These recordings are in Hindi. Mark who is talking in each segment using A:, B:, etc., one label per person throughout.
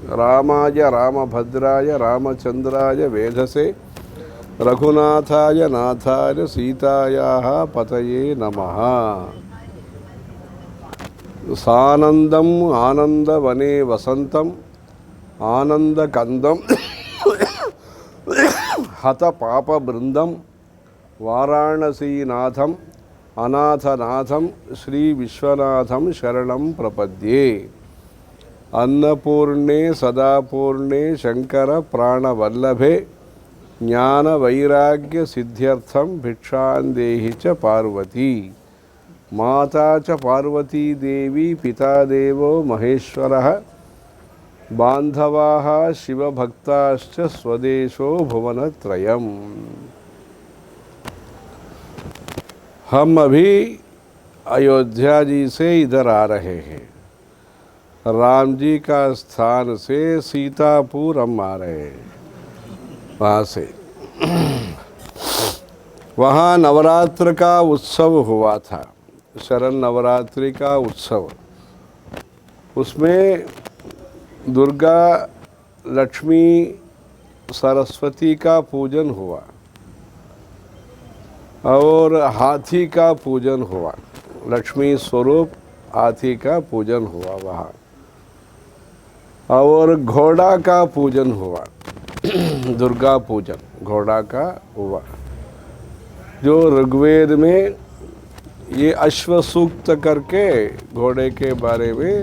A: रामाय रामभद्राय रामचंद्राय वेधसे रघुनाथाय नाथाय सीतायाः पतये नमः। सानंदम आनंदवने वसंतम आनंदकंदम हत पाप बृंदम वाराणसीनाथम अनाथनाथम श्री विश्वनाथम शरणं प्रपद्ये। अन्नपूर्णे सदापूर्णे शंकर प्राणवल्लभे ज्ञान वैराग्य सिद्ध्यर्थम भिक्षां देहि च पार्वती। माता च पार्वती देवी पिता देवो महेश्वरः बांधवाः शिवभक्ताश्च स्वदेशो भुवनत्रयम्। हम अभी अयोध्या जी से इधर आ रहे हैं। राम जी का स्थान से सीतापुर हम आ रहे हैं। वहाँ से वहाँ नवरात्र का उत्सव हुआ था, शरण नवरात्रि का उत्सव। उसमें दुर्गा लक्ष्मी सरस्वती का पूजन हुआ और हाथी का पूजन हुआ। लक्ष्मी स्वरूप हाथी का पूजन हुआ वहाँ, और घोड़ा का पूजन हुआ। दुर्गा पूजन घोड़ा का हुआ, जो ऋग्वेद में ये अश्व सूक्त करके घोड़े के बारे में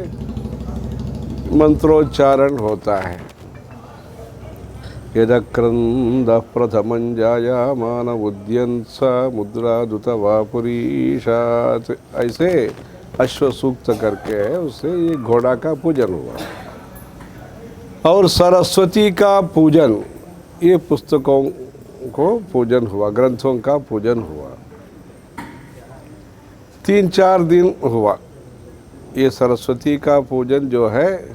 A: मंत्रोच्चारण होता है। यदक्रंद प्रथमं जायमान उद्यंस मुद्रा दुत वापुरीशात, ऐसे अश्व सूक्त करके है, उससे ये घोड़ा का पूजन हुआ। और सरस्वती का पूजन, ये पुस्तकों को पूजन हुआ, ग्रंथों का पूजन हुआ। 3-4 दिन हुआ। ये सरस्वती का पूजन जो है,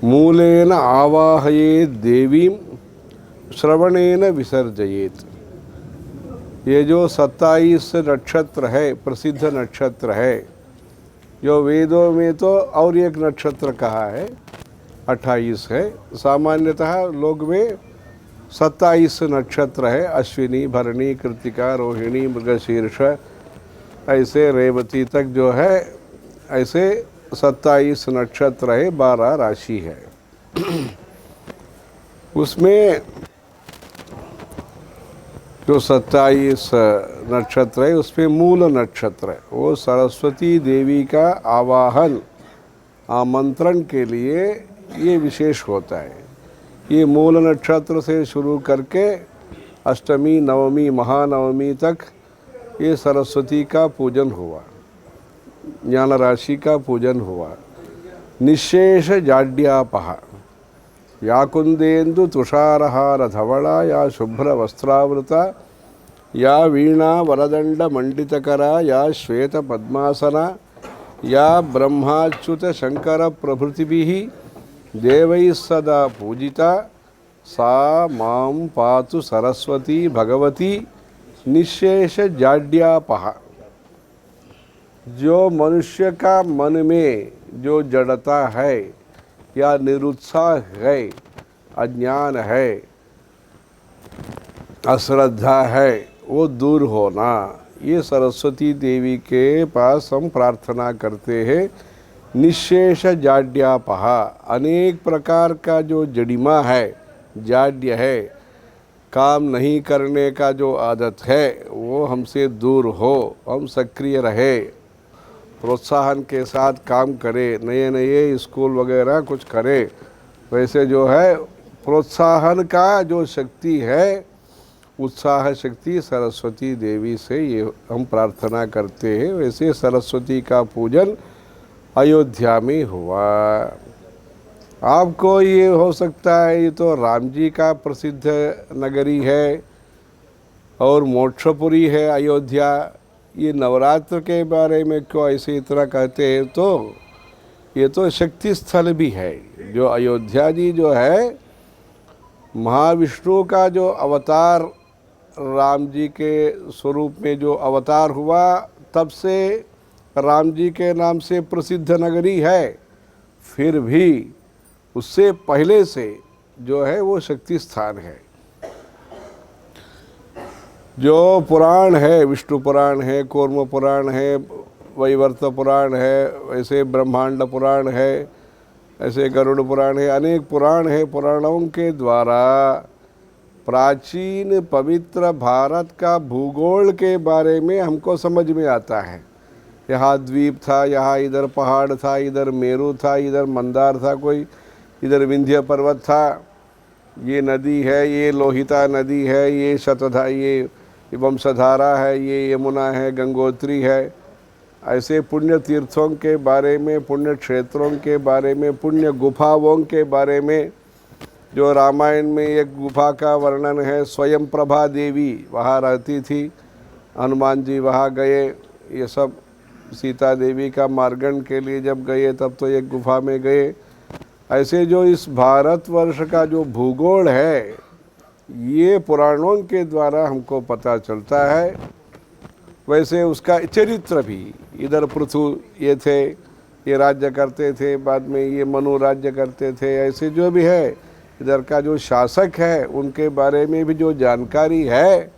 A: मूलेन आवाहयेत देवीं श्रवणेन विसर्जयेत। ये जो 27 नक्षत्र है, प्रसिद्ध नक्षत्र है, जो वेदों में तो और एक नक्षत्र कहा है 28 है, सामान्यतः लोग में 27 नक्षत्र है। अश्विनी भरणी कृतिका रोहिणी मृगशीर्ष ऐसे रेवती तक जो है, ऐसे 27 नक्षत्र है, 12 राशि है। उसमें जो 27 नक्षत्र है, उसमें मूल नक्षत्र है, वो सरस्वती देवी का आवाहन आमंत्रण के लिए ये विशेष होता है। ये मूल नक्षत्र से शुरू करके अष्टमी नवमी महानवमी तक ये सरस्वती का पूजन हुआ, ज्ञान राशि का पूजन हुआ। निशेष जाड्यापहा या कुंदेन्दु तुषारहार धवला या शुभ्र वस्त्रावृता या वीणा वरदंड मंडितकरा या श्वेत पद्मासना या ब्रह्माच्युत शंकर प्रभृतिभिः देवैः सदा पूजिता सा मां पातु सरस्वती भगवती निशेष जाड्यापहा। जो मनुष्य का मन में जो जड़ता है या निरुत्साह है, अज्ञान है, अश्रद्धा है, वो दूर होना, ये सरस्वती देवी के पास हम प्रार्थना करते हैं। निशेष जाड्यापहा, अनेक प्रकार का जो जड़िमा है, जाड्य है, काम नहीं करने का जो आदत है, वो हमसे दूर हो, हम सक्रिय रहे, प्रोत्साहन के साथ काम करें, नए नए स्कूल वगैरह कुछ करें। वैसे जो है प्रोत्साहन का जो शक्ति है, उत्साह शक्ति सरस्वती देवी से ये हम प्रार्थना करते हैं। वैसे सरस्वती का पूजन अयोध्या में हुआ। आपको ये हो सकता है ये तो राम जी का प्रसिद्ध नगरी है और मोक्षपुरी है अयोध्या, ये नवरात्र के बारे में क्यों ऐसे इतना कहते हैं? तो ये तो शक्ति स्थल भी है। जो अयोध्या जी जो है, महाविष्णु का जो अवतार राम जी के स्वरूप में जो अवतार हुआ, तब से राम जी के नाम से प्रसिद्ध नगरी है। फिर भी उससे पहले से जो है वो शक्ति स्थान है। जो पुराण है, विष्णु पुराण है, कूर्म पुराण है, वैवर्त पुराण है, ऐसे ब्रह्मांड पुराण है, ऐसे गरुड़ पुराण है, अनेक पुराण है। पुराणों के द्वारा प्राचीन पवित्र भारत का भूगोल के बारे में हमको समझ में आता है। यहाँ द्वीप था, यहाँ इधर पहाड़ था, इधर मेरू था, इधर मंदार था, कोई इधर विंध्य पर्वत था, ये नदी है, ये लोहिता नदी है, ये शतधा, ये वंशधारा है, ये यमुना है, गंगोत्री है। ऐसे पुण्य तीर्थों के बारे में, पुण्य क्षेत्रों के बारे में, पुण्य गुफाओं के बारे में, जो रामायण में एक गुफा का वर्णन है, स्वयं प्रभा देवी वहाँ रहती थी, हनुमान जी वहाँ गए, ये सब सीता देवी का मार्गण के लिए जब गए तब तो एक गुफा में गए। ऐसे जो इस भारतवर्ष का जो भूगोल है ये पुराणों के द्वारा हमको पता चलता है। वैसे उसका चरित्र भी, इधर पृथु ये थे, ये राज्य करते थे, बाद में ये मनु राज्य करते थे, ऐसे जो भी है इधर का जो शासक है उनके बारे में भी जो जानकारी है।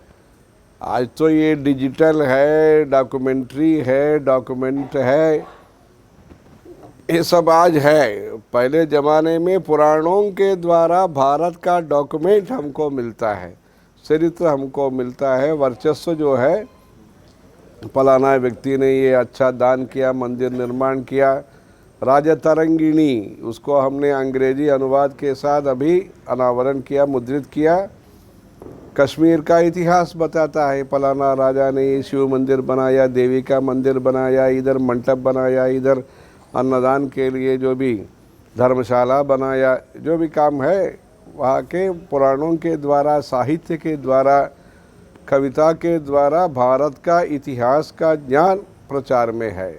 A: आज तो ये डिजिटल है, डॉक्यूमेंट्री है, डॉक्यूमेंट है, ये सब आज है। पहले ज़माने में पुराणों के द्वारा भारत का डॉक्यूमेंट हमको मिलता है, चरित्र हमको मिलता है, वर्चस्व जो है, फलाना व्यक्ति ने ये अच्छा दान किया, मंदिर निर्माण किया। राजतरंगिणी, उसको हमने अंग्रेजी अनुवाद के साथ अभी अनावरण किया, मुद्रित किया। कश्मीर का इतिहास बताता है, फलाना राजा ने ये शिव मंदिर बनाया, देवी का मंदिर बनाया, इधर मंडप बनाया, इधर अन्नदान के लिए जो भी धर्मशाला बनाया, जो भी काम है वहाँ के पुराणों के द्वारा, साहित्य के द्वारा, कविता के द्वारा भारत का इतिहास का ज्ञान प्रचार में है।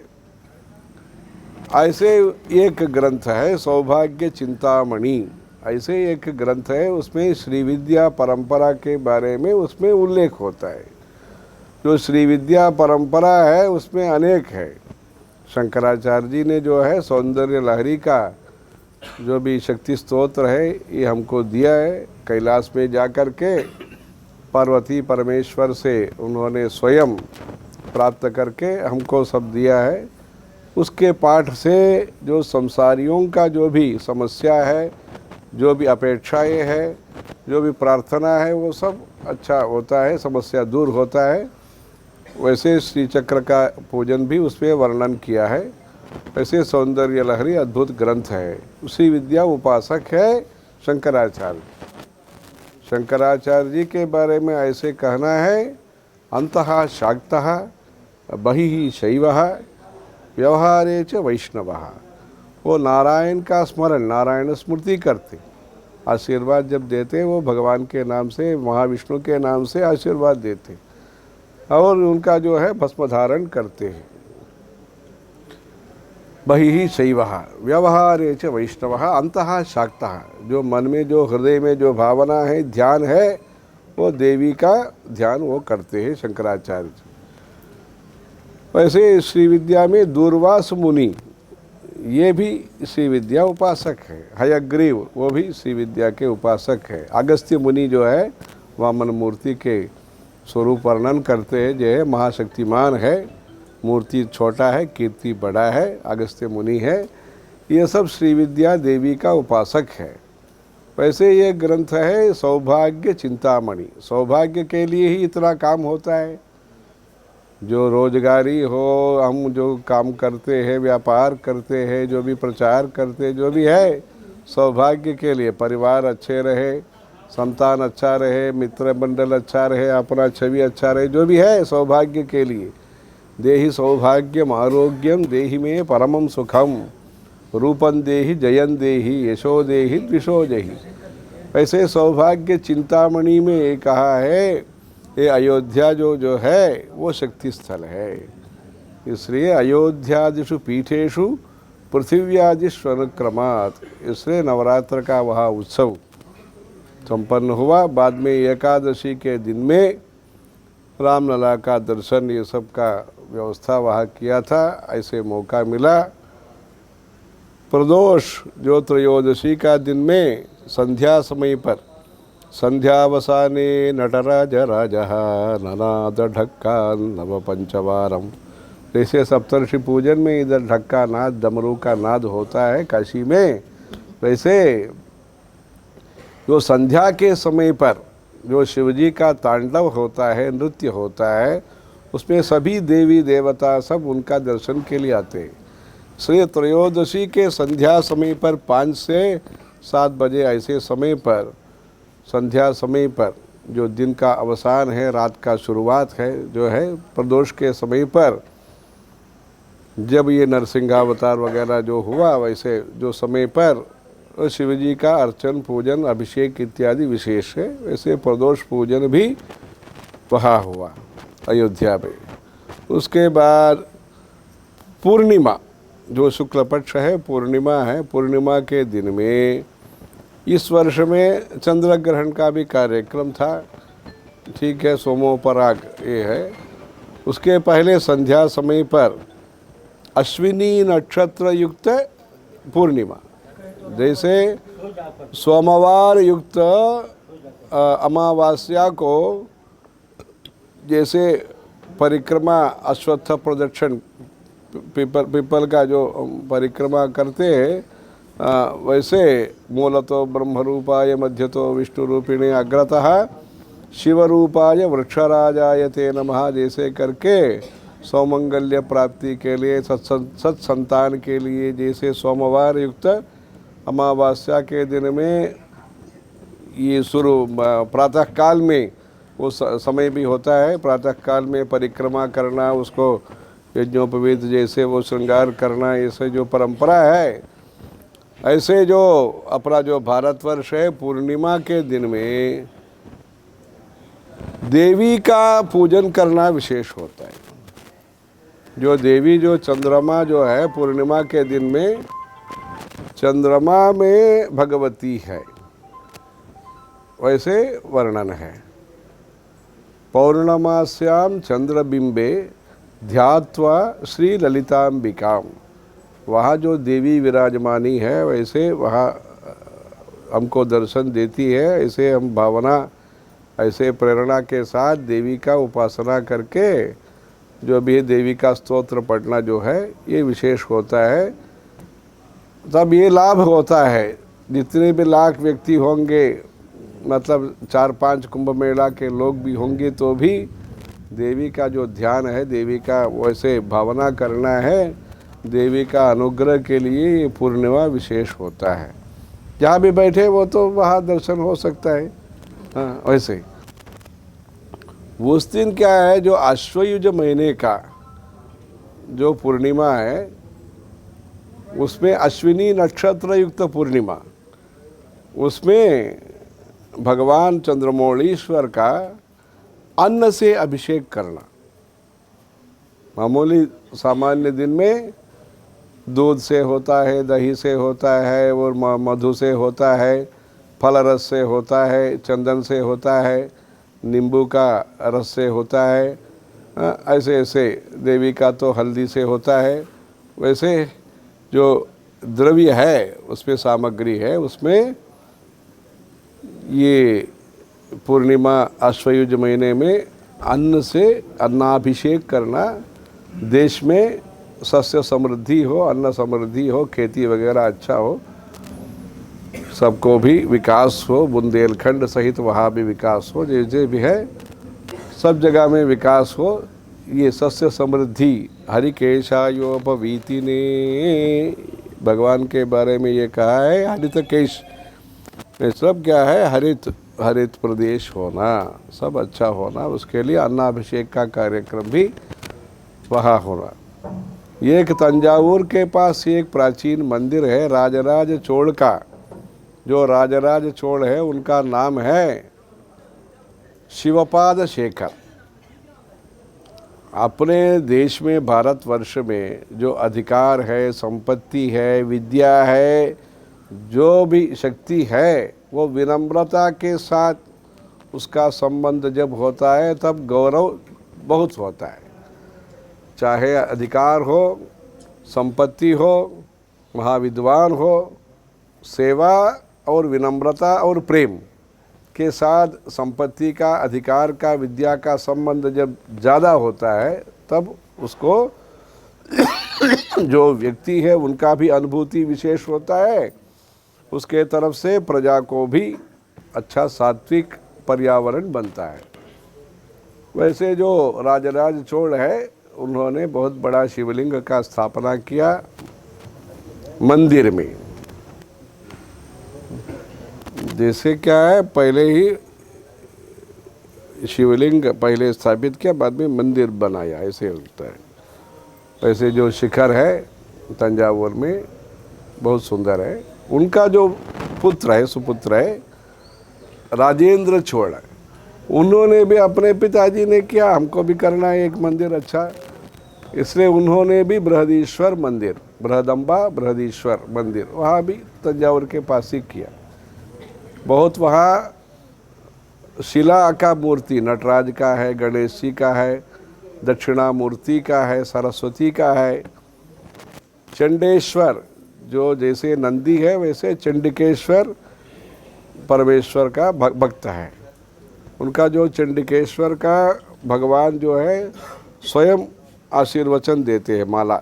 A: ऐसे एक ग्रंथ है सौभाग्य चिंतामणि, ऐसे एक ग्रंथ है, उसमें श्री विद्या परंपरा के बारे में उसमें उल्लेख होता है। जो श्री विद्या परंपरा है उसमें अनेक है। शंकराचार्य जी ने जो है सौंदर्य लहरी का जो भी शक्ति स्तोत्र है ये हमको दिया है। कैलाश में जाकर के पार्वती परमेश्वर से उन्होंने स्वयं प्राप्त करके हमको सब दिया है। उसके पाठ से जो संसारियों का जो भी समस्या है, जो भी अपेक्षाएं है, जो भी प्रार्थना है, वो सब अच्छा होता है, समस्या दूर होता है। वैसे श्री चक्र का पूजन भी उसमें वर्णन किया है। वैसे सौंदर्य लहरी अद्भुत ग्रंथ है। उसी विद्या उपासक है शंकराचार्य। शंकराचार्य जी के बारे में ऐसे कहना है, अंतः शाक्तः बहिः शैवः व्यवहारे च वैष्णवः। वो नारायण का स्मरण, नारायण स्मृति करते, आशीर्वाद जब देते वो भगवान के नाम से, महाविष्णु के नाम से आशीर्वाद देते और उनका जो है भस्म धारण करते हैं। बहिः शैवः व्यवहारे च वैष्णवः अंतः शाक्तः। जो मन में, जो हृदय में जो भावना है, ध्यान है, वो देवी का ध्यान वो करते हैं शंकराचार्य। वैसे श्री विद्या में दूर्वास मुनि ये भी श्री विद्या उपासक है। हयग्रीव वो भी श्री विद्या के उपासक है। अगस्त्य मुनि जो है वामन मूर्ति के स्वरूप वर्णन करते हैं, जो है महाशक्तिमान है, मूर्ति छोटा है, कीर्ति बड़ा है, अगस्त्य मुनि है। ये सब श्री विद्या देवी का उपासक है। वैसे ये ग्रंथ है सौभाग्य चिंतामणि। सौभाग्य के लिए ही इतना काम होता है। जो रोजगारी हो, हम जो काम करते हैं, व्यापार करते हैं, जो भी प्रचार करते, जो भी है, सौभाग्य के लिए। परिवार अच्छे रहे, संतान अच्छा रहे, मित्र मंडल अच्छा रहे, अपना छवि अच्छा रहे, जो भी है सौभाग्य के लिए। देहि सौभाग्यम आरोग्यम देहि में परमम सुखम रूपं देहि जयं देहि यशो देहि द्विषो देहि। वैसे सौभाग्य चिंतामणि में ये कहा है, ये अयोध्या जो है वो शक्ति स्थल है। इसलिए अयोध्यादिषु पीठेषु पृथिव्यादिषु अनुक्रमात्, इसलिए नवरात्र का वहाँ उत्सव संपन्न हुआ। बाद में एकादशी के दिन में रामलला का दर्शन, ये सब का व्यवस्था वहाँ किया था। ऐसे मौका मिला प्रदोष जो त्रयोदशी का दिन में संध्या समय पर संध्यावसाने नटराज राजा ननाद ढक्का नव पंचवारम, जैसे सप्तर्षि पूजन में इधर ढक्का नाद डमरू का नाद होता है काशी में, वैसे जो संध्या के समय पर जो शिवजी का तांडव होता है, नृत्य होता है, उसमें सभी देवी देवता सब उनका दर्शन के लिए आते हैं। श्री त्रयोदशी के संध्या समय पर 5 से 7 बजे ऐसे समय पर, संध्या समय पर जो दिन का अवसान है, रात का शुरुआत है, जो है प्रदोष के समय पर जब ये नरसिंहावतार वगैरह जो हुआ, वैसे जो समय पर शिवजी का अर्चन पूजन अभिषेक इत्यादि विशेष है, वैसे प्रदोष पूजन भी वहाँ हुआ अयोध्या में। उसके बाद पूर्णिमा जो शुक्ल पक्ष है, पूर्णिमा है, पूर्णिमा के दिन में इस वर्ष में चंद्र ग्रहण का भी कार्यक्रम था, ठीक है, सोमोपराग ये है। उसके पहले संध्या समय पर अश्विनी नक्षत्र युक्त पूर्णिमा, जैसे सोमवार युक्त अमावास्या को जैसे परिक्रमा अश्वत्थ प्रदक्षिण पीपल का जो परिक्रमा करते हैं, वैसे मूलतो ब्रह्मरूपाय मध्यतो विष्णुरूपिणे अग्रतः शिवरूपाय वृक्षराजाय ते नमः जैसे करके सौमंगल्य प्राप्ति के लिए सत्संतान के लिए, जैसे सोमवार युक्त अमावस्या के दिन में ये शुरू प्रातः काल में वो समय भी होता है, प्रातः काल में परिक्रमा करना, उसको यज्ञोपवीत जैसे वो श्रृंगार करना, ऐसे जो परंपरा है, ऐसे जो अपना जो भारतवर्ष है, पूर्णिमा के दिन में देवी का पूजन करना विशेष होता है। जो देवी जो चंद्रमा जो है पूर्णिमा के दिन में, चंद्रमा में भगवती है, वैसे वर्णन है। पौर्णमास्याम चंद्रबिंबे ध्यात्वा श्री ललितांबिकाम, वहाँ जो देवी विराजमानी है, वैसे वहाँ हमको दर्शन देती है, ऐसे हम भावना, ऐसे प्रेरणा के साथ देवी का उपासना करके जो भी देवी का स्तोत्र पढ़ना जो है ये विशेष होता है। तब ये लाभ होता है, जितने भी लाख व्यक्ति होंगे, मतलब 4-5 कुंभ मेला के लोग भी होंगे, तो भी देवी का जो ध्यान है, देवी का वैसे भावना करना है, देवी का अनुग्रह के लिए ये पूर्णिमा विशेष होता है। जहाँ भी बैठे वो तो वहाँ दर्शन हो सकता है। हाँ, वैसे उस दिन क्या है, जो अश्वयुज महीने का जो पूर्णिमा है, उसमें अश्विनी नक्षत्र युक्त पूर्णिमा, उसमें भगवान चंद्रमौलीश्वर का अन्न से अभिषेक करना। मामूली सामान्य दिन में दूध से होता है, दही से होता है, और मधु से होता है, फल रस से होता है, चंदन से होता है, नींबू का रस से होता है, ऐसे ऐसे देवी का तो हल्दी से होता है। वैसे जो द्रव्य है, उसमें सामग्री है, उसमें ये पूर्णिमा अश्वयुज महीने में अन्न से अन्नाभिषेक करना, देश में सस्य समृद्धि हो, अन्न समृद्धि हो, खेती वगैरह अच्छा हो, सबको भी विकास हो, बुंदेलखंड सहित वहाँ भी विकास हो, जैसे भी है सब जगह में विकास हो, ये सस्य समृद्धि। हरिकेशायोपवीति ने भगवान के बारे में ये कहा है, हरित केश, सब क्या है, हरित प्रदेश होना, सब अच्छा होना, उसके लिए अन्नाभिषेक का कार्यक्रम भी वहाँ होना। एक तंजावुर के पास एक प्राचीन मंदिर है राजराज चोल का। जो राजराज चोल है उनका नाम है शिवपाद शेखर। अपने देश में, भारतवर्ष में जो अधिकार है, संपत्ति है, विद्या है, जो भी शक्ति है, वो विनम्रता के साथ उसका संबंध जब होता है तब गौरव बहुत होता है। चाहे अधिकार हो, संपत्ति हो, महाविद्वान हो, सेवा और विनम्रता और प्रेम के साथ संपत्ति का, अधिकार का, विद्या का संबंध जब ज़्यादा होता है तब उसको जो व्यक्ति है उनका भी अनुभूति विशेष होता है, उसके तरफ से प्रजा को भी अच्छा सात्विक पर्यावरण बनता है। वैसे जो राजराज चोल है उन्होंने बहुत बड़ा शिवलिंग का स्थापना किया मंदिर में। जैसे क्या है, पहले ही शिवलिंग पहले स्थापित किया, बाद में मंदिर बनाया, ऐसे होता है। वैसे जो शिखर है तंजावुर में बहुत सुंदर है। उनका जो पुत्र है, सुपुत्र है राजेंद्र चोल, उन्होंने भी अपने पिताजी ने किया, हमको भी करना है एक मंदिर अच्छा, इसलिए उन्होंने भी बृहदीश्वर मंदिर, बृहदम्बा बृहदीश्वर मंदिर वहाँ भी तंजावुर के पास ही किया। बहुत वहाँ शिला का मूर्ति नटराज का है, गणेश जी का है, दक्षिणामूर्ति का है, सरस्वती का है, चंडेश्वर जो जैसे नंदी है वैसे चंडिकेश्वर परमेश्वर का भक्त है। उनका जो चंडिकेश्वर का भगवान जो है स्वयं आशीर्वचन देते हैं माला,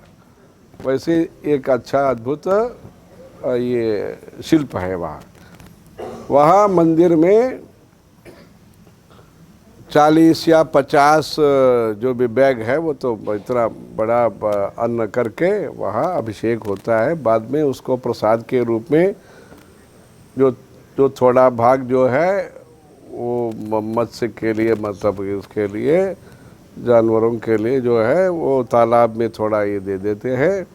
A: वैसे एक अच्छा अद्भुत ये शिल्प है वहाँ मंदिर में 40 या 50 जो भी बैग है वो तो इतना बड़ा अन्न करके वहाँ अभिषेक होता है। बाद में उसको प्रसाद के रूप में जो थोड़ा भाग जो है वो मत्स्य के लिए, मतलब इसके लिए जानवरों के लिए जो है वो तालाब में थोड़ा ये दे देते हैं।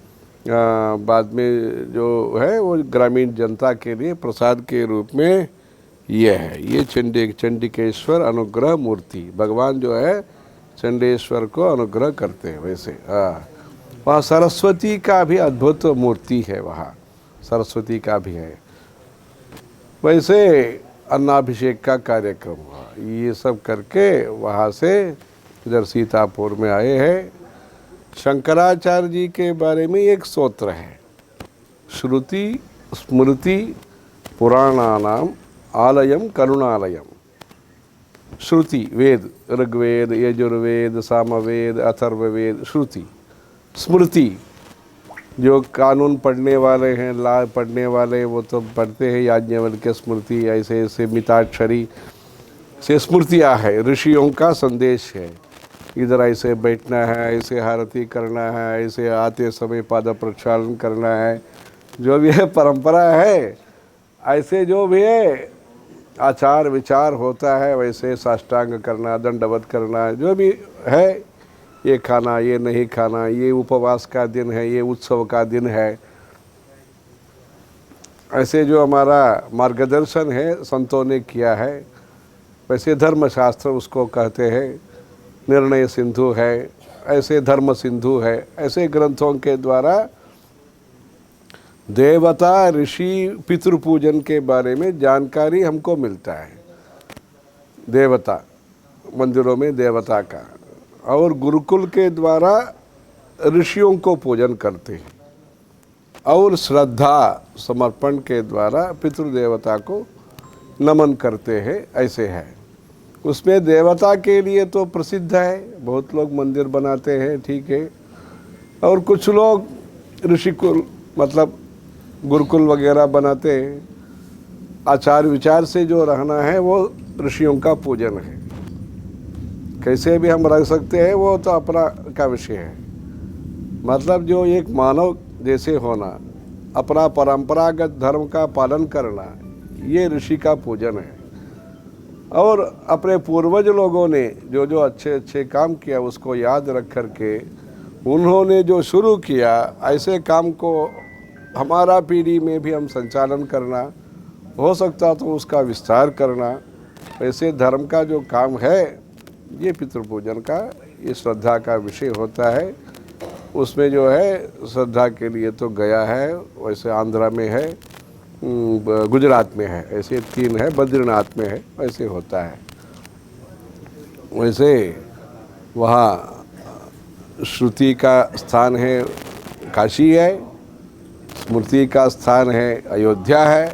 A: बाद में जो है वो ग्रामीण जनता के लिए प्रसाद के रूप में ये है। ये चंडिकेश्वर अनुग्रह मूर्ति, भगवान जो है चंडेश्वर को अनुग्रह करते हैं। वैसे वहाँ सरस्वती का भी अद्भुत मूर्ति है, वहाँ सरस्वती का भी है। वैसे अन्नाभिषेक का कार्यक्रम हुआ, ये सब करके वहाँ से इधर सीतापुर में आए हैं। शंकराचार्य जी के बारे में एक स्तोत्र है, श्रुति स्मृति पुराणानाम आलयम करुणालयम। श्रुति वेद, ऋग्वेद, यजुर्वेद, सामवेद, अथर्ववेद, श्रुति। स्मृति जो कानून पढ़ने वाले हैं, ला पढ़ने वाले वो तो पढ़ते हैं, याज्ञवल्क्य स्मृति, ऐसे ऐसे मिताक्षरी से स्मृतियाँ है, ऋषियों का संदेश है। इधर ऐसे बैठना है, ऐसे आरती करना है, ऐसे आते समय पाद प्रक्षालन करना है, जो भी है परंपरा है, ऐसे जो भी है आचार विचार होता है, वैसे साष्टांग करना, दंडवत करना, जो भी है, ये खाना, ये नहीं खाना, ये उपवास का दिन है, ये उत्सव का दिन है, ऐसे जो हमारा मार्गदर्शन है संतों ने किया है। वैसे धर्मशास्त्र उसको कहते हैं, निर्णय सिंधु है, ऐसे धर्म सिंधु है, ऐसे ग्रंथों के द्वारा देवता ऋषि पितृपूजन के बारे में जानकारी हमको मिलता है। देवता मंदिरों में देवता का, और गुरुकुल के द्वारा ऋषियों को पूजन करते हैं, और श्रद्धा समर्पण के द्वारा पितृदेवता को नमन करते हैं, ऐसे है। उसमें देवता के लिए तो प्रसिद्ध है, बहुत लोग मंदिर बनाते हैं, ठीक है, और कुछ लोग ऋषिकुल मतलब गुरुकुल वगैरह बनाते हैं। आचार विचार से जो रहना है वो ऋषियों का पूजन है। कैसे भी हम रह सकते हैं वो तो अपना का विषय है। मतलब जो एक मानव जैसे होना, अपना परंपरागत धर्म का पालन करना, ये ऋषि का पूजन है। और अपने पूर्वज लोगों ने जो जो अच्छे अच्छे काम किया उसको याद रख कर के उन्होंने जो शुरू किया, ऐसे काम को हमारा पीढ़ी में भी हम संचालन करना, हो सकता तो उसका विस्तार करना। वैसे धर्म का जो काम है ये पितृपूजन का, ये श्रद्धा का विषय होता है। उसमें जो है श्रद्धा के लिए तो गया है, वैसे आंध्रा में है, गुजरात में है, ऐसे 3 है, बद्रीनाथ में है, वैसे होता है। वैसे वहाँ श्रुति का स्थान है, काशी है, स्मृति का स्थान है अयोध्या है,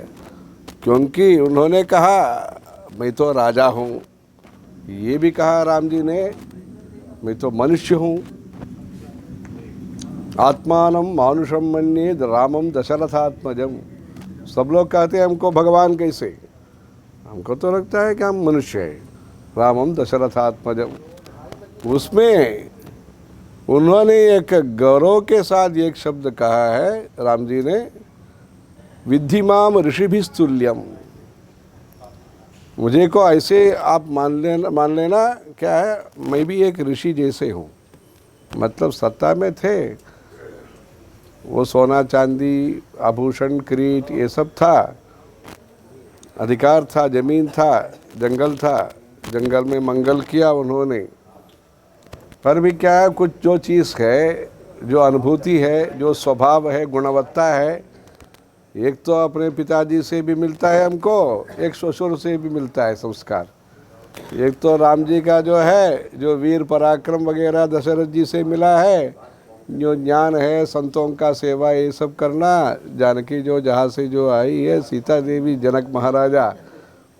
A: क्योंकि उन्होंने कहा मैं तो राजा हूँ। ये भी कहा राम जी ने मैं तो मनुष्य हूँ। आत्मानम मानुषम मन्ये रामम दशरथात्मजम। सब लोग कहते हैं हमको भगवान कैसे, हमको तो लगता है कि हम मनुष्य हैं। रामम दशरथात्मजम, उसमें उन्होंने एक गौरव के साथ एक शब्द कहा है राम जी ने, विद्धिमाम ऋषिभिस्तुल्यम। मुझे को ऐसे आप मान लेना क्या है, मैं भी एक ऋषि जैसे हूँ। मतलब सत्ता में थे, वो सोना चांदी आभूषण किरीट ये सब था, अधिकार था, जमीन था, जंगल था, जंगल में मंगल किया उन्होंने। पर भी क्या है, कुछ जो चीज़ है, जो अनुभूति है, जो स्वभाव है, गुणवत्ता है, एक तो अपने पिताजी से भी मिलता है हमको, एक ससुर से भी मिलता है संस्कार। एक तो राम जी का जो है, जो वीर पराक्रम वगैरह दशरथ जी से मिला है, जो ज्ञान है, संतों का सेवा ये सब करना। जानकी जो जहाँ से जो आई है, सीता देवी, जनक महाराजा,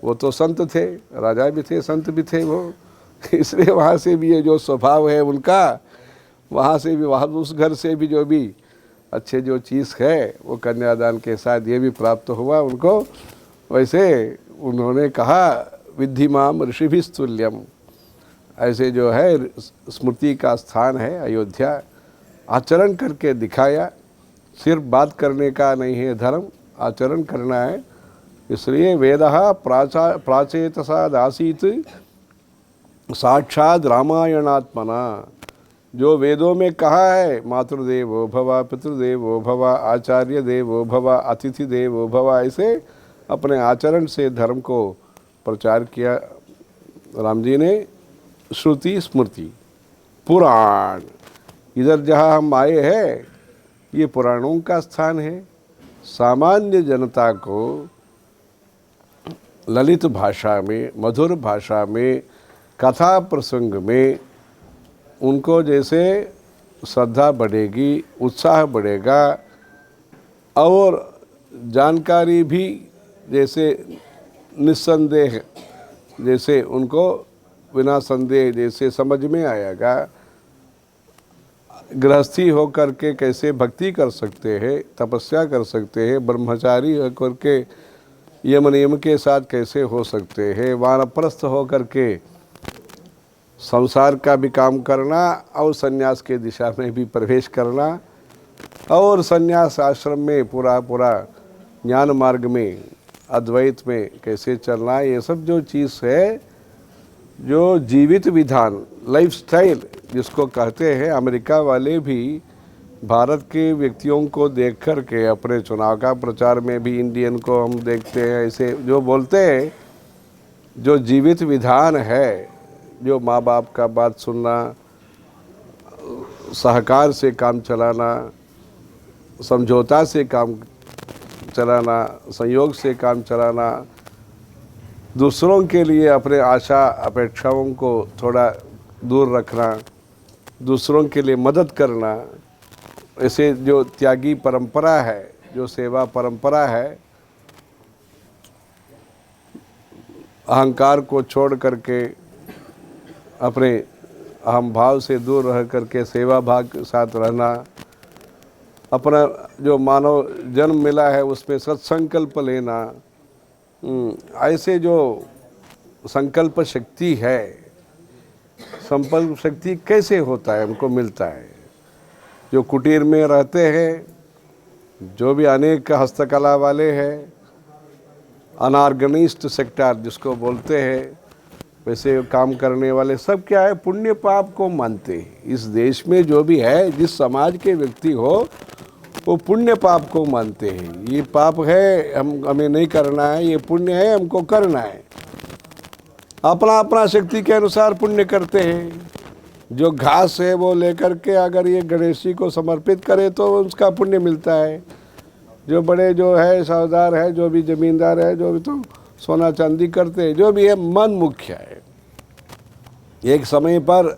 A: वो तो संत थे, राजा भी थे, संत भी थे वो। इसलिए वहाँ से भी ये जो स्वभाव है उनका, वहाँ से भी, वहाँ उस घर से भी जो भी अच्छे जो चीज़ है वो कन्यादान के साथ ये भी प्राप्त हुआ उनको। वैसे उन्होंने कहा विद्धिमाम ऋषिभिस्तुल्यम। ऐसे जो है स्मृति का स्थान है अयोध्या। आचरण करके दिखाया, सिर्फ बात करने का नहीं है धर्म, आचरण करना है। इसलिए वेदः प्राचेतसादासीत् साक्षात रामायणात्मना। जो वेदों में कहा है मातृदेवो भव, पितृदेवो भव, आचार्य देवो भव, अतिथि देवो भव, ऐसे अपने आचरण से धर्म को प्रचार किया राम जी ने। श्रुति स्मृति पुराण, इधर जहाँ हम आए हैं ये पुराणों का स्थान है। सामान्य जनता को ललित भाषा में, मधुर भाषा में, कथा प्रसंग में उनको जैसे श्रद्धा बढ़ेगी, उत्साह बढ़ेगा, और जानकारी भी जैसे निस्संदेह, जैसे उनको बिना संदेह जैसे समझ में आएगा। गृहस्थी हो करके कैसे भक्ति कर सकते हैं, तपस्या कर सकते हैं, ब्रह्मचारी हो करके यम नियम के साथ कैसे हो सकते हैं, वानप्रस्थ हो करके संसार का भी काम करना और संन्यास के दिशा में भी प्रवेश करना, और संन्यास आश्रम में पूरा ज्ञान मार्ग में, अद्वैत में कैसे चलना, ये सब जो चीज़ है, जो जीवित विधान, लाइफस्टाइल जिसको कहते हैं। अमेरिका वाले भी भारत के व्यक्तियों को देख कर के अपने चुनाव का प्रचार में भी इंडियन को हम देखते हैं ऐसे जो बोलते हैं, जो जीवित विधान है, जो माँ बाप का बात सुनना, सहकार से काम चलाना, समझौता से काम चलाना, संयोग से काम चलाना, दूसरों के लिए अपने आशा अपेक्षाओं को थोड़ा दूर रखना, दूसरों के लिए मदद करना, ऐसे जो त्यागी परंपरा है, जो सेवा परंपरा है, अहंकार को छोड़ करके अपने अहम भाव से दूर रह करके सेवा भाव के साथ रहना, अपना जो मानव जन्म मिला है उसमें सत्संकल्प लेना, ऐसे जो संकल्प शक्ति है, संकल्प शक्ति कैसे होता है, हमको मिलता है। जो कुटीर में रहते हैं, जो भी अनेक हस्तकला वाले हैं, अनऑर्गेनाइज्ड सेक्टर जिसको बोलते हैं, वैसे काम करने वाले सब क्या है, पुण्य पाप को मानते हैं। इस देश में जो भी है, जिस समाज के व्यक्ति हो, वो पुण्य पाप को मानते हैं। ये पाप है, हमें नहीं करना है, ये पुण्य है, हमको करना है। अपना अपना शक्ति के अनुसार पुण्य करते हैं। जो घास है वो लेकर के अगर ये गणेश जी को समर्पित करे तो उसका पुण्य मिलता है। जो बड़े जो है सरदार है, जो भी जमींदार है, जो भी तो सोना चांदी करते हैं, जो भी है, मन मुख्य है। एक समय पर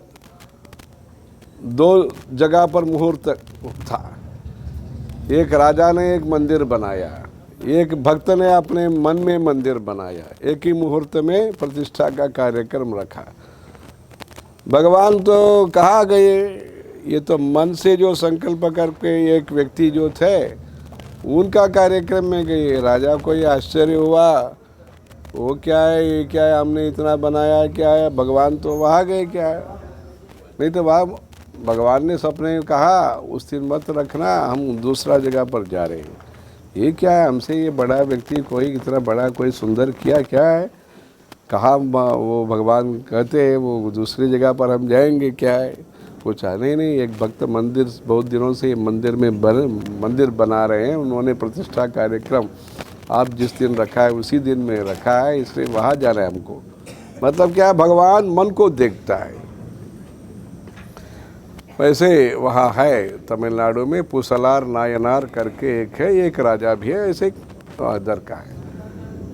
A: 2 जगह पर मुहूर्त था, एक राजा ने एक मंदिर बनाया, एक भक्त ने अपने मन में मंदिर बनाया, एक ही मुहूर्त में प्रतिष्ठा का कार्यक्रम रखा। भगवान तो कहाँ गए, ये तो मन से जो संकल्प करके एक व्यक्ति जो थे उनका कार्यक्रम में गए। राजा को ये आश्चर्य हुआ, वो क्या है, ये क्या है, हमने इतना बनाया क्या है, भगवान तो वहाँ गए क्या है। नहीं तो वहाँ भगवान ने सपने में कहा उस दिन मत रखना, हम दूसरा जगह पर जा रहे हैं। ये क्या है, हमसे ये बड़ा व्यक्ति कोई इतना बड़ा कोई सुंदर किया क्या है, कहा वो भगवान कहते हैं वो दूसरी जगह पर हम जाएंगे क्या है। पूछा नहीं, एक भक्त मंदिर बहुत दिनों से मंदिर में मंदिर बना रहे हैं, उन्होंने प्रतिष्ठा कार्यक्रम आप जिस दिन रखा है उसी दिन में रखा है, इसलिए वहाँ जाना है हमको। मतलब क्या, भगवान मन को देखता है। वैसे वहाँ है तमिलनाडु में पुसलार नायनार करके एक है, एक राजा भी है, ऐसे इधर का है।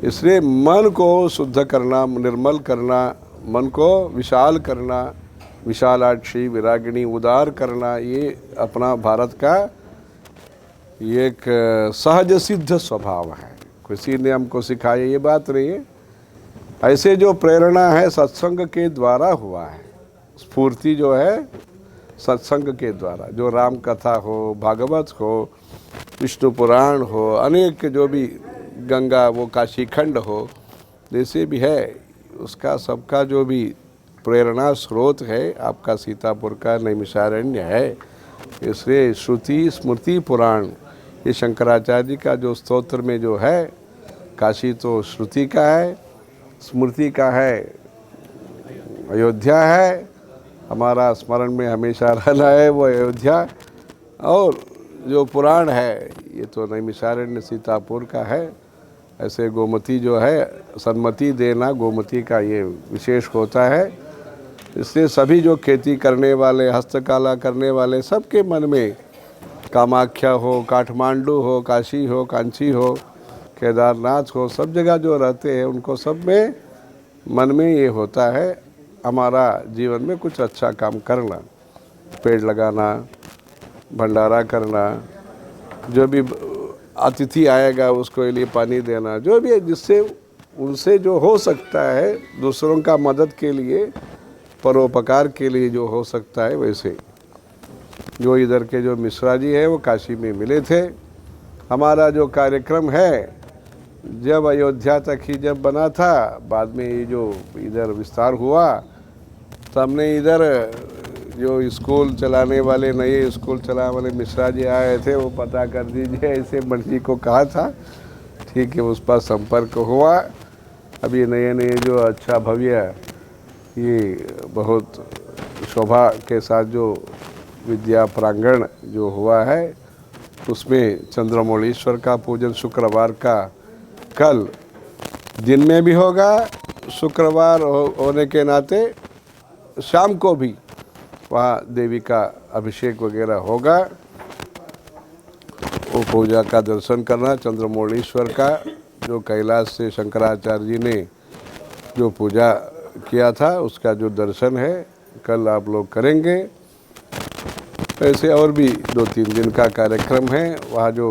A: इसलिए मन को शुद्ध करना, निर्मल करना, मन को विशाल करना, विशालाक्षी विरागिणी उदार करना, ये अपना भारत का एक सहज सिद्ध स्वभाव है। किसी ने हमको सिखाया ये बात नहीं है। ऐसे जो प्रेरणा है सत्संग के द्वारा हुआ है, स्फूर्ति जो है सत्संग के द्वारा, जो राम कथा हो, भागवत हो, विष्णु पुराण हो, अनेक जो भी गंगा वो काशी खंड हो, जैसे भी है उसका सबका जो भी प्रेरणा स्रोत है आपका सीतापुर का नैमिषारण्य है। इसलिए श्रुति स्मृति पुराण, ये शंकराचार्य जी का जो स्तोत्र में जो है, काशी तो श्रुति का है, स्मृति का है, अयोध्या है, हमारा स्मरण में हमेशा रहना है वो अयोध्या, और जो पुराण है ये तो नैमिषारण्य सीतापुर का है। ऐसे गोमती जो है, सन्मति देना गोमती का ये विशेष होता है। इसलिए सभी जो खेती करने वाले, हस्तकला करने वाले, सबके मन में कामाख्या हो, काठमांडू हो, काशी हो, कांची हो, केदारनाथ हो, सब जगह जो रहते हैं उनको सब में मन में ये होता है हमारा जीवन में कुछ अच्छा काम करना, पेड़ लगाना, भंडारा करना, जो भी अतिथि आएगा उसको लिए पानी देना, जो भी है जिससे उनसे जो हो सकता है दूसरों का मदद के लिए, परोपकार के लिए जो हो सकता है। वैसे जो इधर के जो मिश्रा जी है वो काशी में मिले थे। हमारा जो कार्यक्रम है जब अयोध्या तक ही जब बना था, बाद में ये जो इधर विस्तार हुआ तो हमने इधर जो स्कूल चलाने वाले, नए स्कूल चलाने वाले मिश्रा जी आए थे, वो पता कर दीजिए, ऐसे मंत्री को कहा था, ठीक है, उस पर संपर्क हुआ। अभी नए नए जो अच्छा भव्य ये बहुत शोभा के साथ जो विद्या प्रांगण जो हुआ है, उसमें चंद्रमौलीश्वर का पूजन शुक्रवार का कल दिन में भी होगा, शुक्रवार होने के नाते शाम को भी वहाँ देवी का अभिषेक वगैरह होगा। वो पूजा का दर्शन करना, चंद्रमौलीश्वर का जो कैलाश से शंकराचार्य जी ने जो पूजा किया था उसका जो दर्शन है कल आप लोग करेंगे। ऐसे और भी 2-3 दिन का कार्यक्रम है, वहाँ जो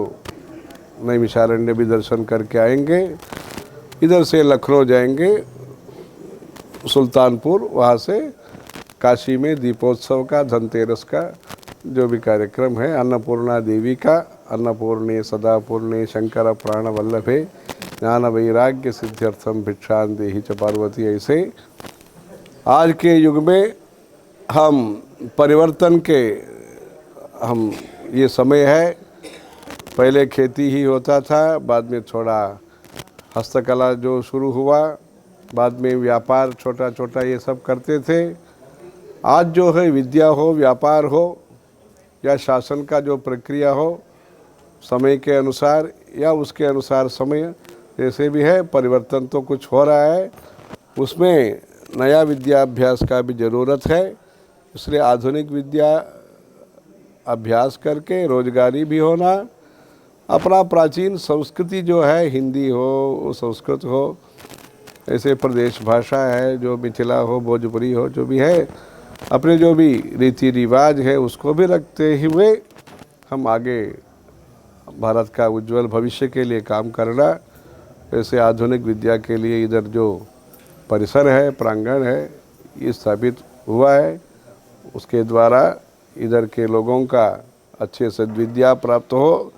A: नैमिषारण्य भी दर्शन करके आएंगे। इधर से लखनऊ जाएंगे, सुल्तानपुर, वहाँ से काशी में दीपोत्सव का, धनतेरस का जो भी कार्यक्रम है, अन्नपूर्णा देवी का, अन्नपूर्णे सदापूर्णे शंकर प्राण वल्लभे ज्ञान वैराग्य सिद्ध्यर्थम भिक्षां देहि च पार्वती। ऐसे आज के युग में हम परिवर्तन के हम ये समय है। पहले खेती ही होता था, बाद में थोड़ा हस्तकला जो शुरू हुआ, बाद में व्यापार छोटा छोटा ये सब करते थे। आज जो है विद्या हो, व्यापार हो या शासन का जो प्रक्रिया हो, समय के अनुसार या उसके अनुसार समय जैसे भी है, परिवर्तन तो कुछ हो रहा है, उसमें नया विद्या अभ्यास का भी ज़रूरत है। इसलिए आधुनिक विद्या अभ्यास करके रोजगारी भी होना, अपना प्राचीन संस्कृति जो है, हिंदी हो, संस्कृत हो, ऐसे प्रदेश भाषा है जो मिथिला हो, भोजपुरी हो, जो भी है, अपने जो भी रीति रिवाज है उसको भी रखते हुए हम आगे भारत का उज्जवल भविष्य के लिए काम करना। वैसे आधुनिक विद्या के लिए इधर जो परिसर है, प्रांगण है, ये स्थापित हुआ है। उसके द्वारा इधर के लोगों का अच्छे से विद्या प्राप्त हो,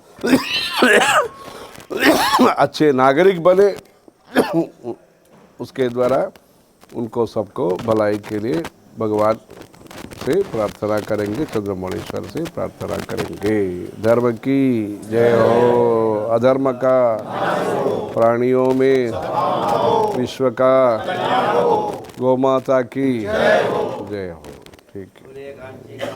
A: अच्छे नागरिक बने, उसके द्वारा उनको सबको भलाई के लिए भगवान से प्रार्थना करेंगे, चंद्रमौलेश्वर से प्रार्थना करेंगे। धर्म की जय हो, अधर्म का प्राणियों में, विश्व का, गौ माता की जय हो। ठीक है।